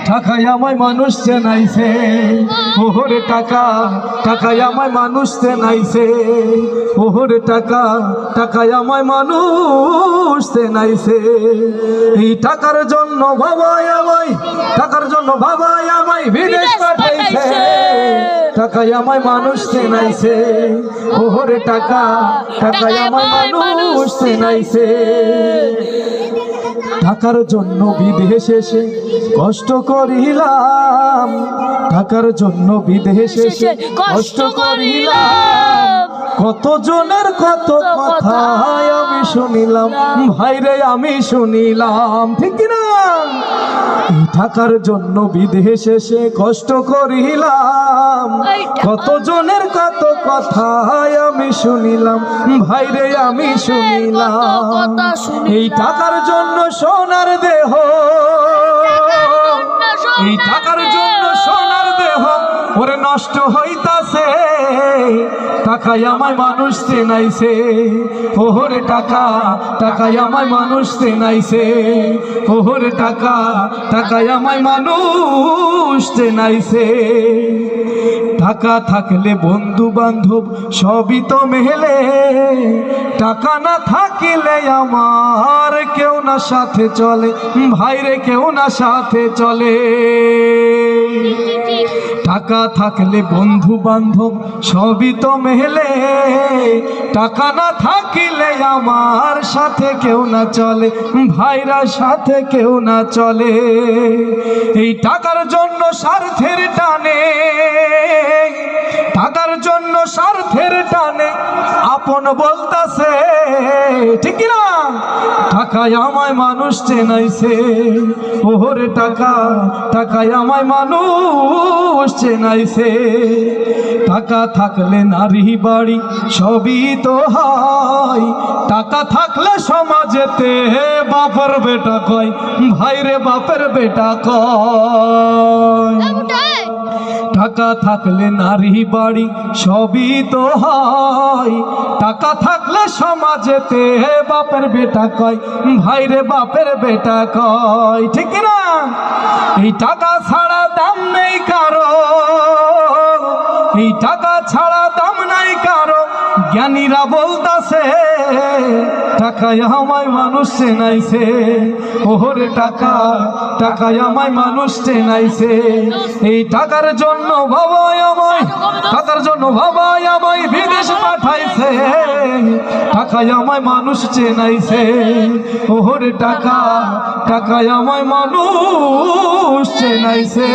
টাকায় আমায় মানুষ চেনাইছে, ওহরে টাকা টাকায় আমায় মানুষ চেনাইছে, ওহরে টাকা টাকায় আমায় মানুষ চেনাইছে। এই টাকার জন্য বাবাই আমায়, টাকার জন্য বাবাই আমায় বিদেশ পাঠাইছে, টাকায় আমায় মানুষ চেনাইছে, ওহরে টাকা টাকায় আমায় মানুষ চেনাইছে। টাকার জন্য বিদেশ এসে কষ্ট করিলাম, টাকার জন্য বিদেশ এসে কষ্ট করিলাম, কত জনের কত কথা আমি শুনিলাম, ভাইরে আমি শুনিলাম, ঠিক না? এই টাকার জন্য বিদেশ এসে কষ্ট করিলাম, কত জনের কত কথা আমি শুনিলাম, ভাইরে আমি শুনিলাম। এই টাকার জন্য সোনার দেহ, এই টাকার জন্য সোনার দেহ ওরে নষ্ট হইতাছে, টাকায় আমায় মানুষ চেনাইছে, ওহরে টাকা টাকায় আমায় মানুষ চেনাইছে, ওহরে টাকা টাকায় আমায় মানুষ চেনাইছে। টাকা থাকলে বন্ধু বান্ধব সবই তো মেলে, টাকা না থাকিলে আমার কেউ না সাথে চলে, ভাইরে কেউ না সাথে চলে। টাকা থাকলে বন্ধু বান্ধব সবই তো মেলে, টাকা না থাকিলে আমার সাথে কেউ না চলে, ভাইরা সাথে কেউ না চলে। এই টাকার জন্য স্বার্থের টানে, টাকার জন্য স্বার্থের টানে আপন বলতাছে, ঠিক না? টাকায় আমায় মানুষ চেনাইছে, ওহরে টাকা টাকায় আমায় মানুষ চেনাইছে। টাকা থাকলে নারী বাড়ি সবই তো হয়, টাকা থাকলে সমাজেতে বাপের বেটা কয়, ভাইরে বাপের বেটা কয়। টাকা থাকলে নারী বাড়ি সবই তো হয়, টাকা থাকলে সমাজেতে বাপের বেটা কয়, ভাইরে বাপের বেটা কয়, ঠিক না? এই টাকা ছাড়া দাম নেই কারো, এই টাকা ছাড়া দাম নাই কারো, জ্ঞানীরা বলতাছে টাকায় আমায় মানুষ চেনাইছে, ওহরে টাকা টাকায় আমায় মানুষ চেনাইছে। এই টাকার জন্য বাবাই আমায়, টাকার জন্য বাবাই আমায় বিদেশ পাঠাইছে, টাকায় আমায় মানুষ চেনাইছে, ওহরে টাকা টাকায় আমায় মানুষ চেনাইছে।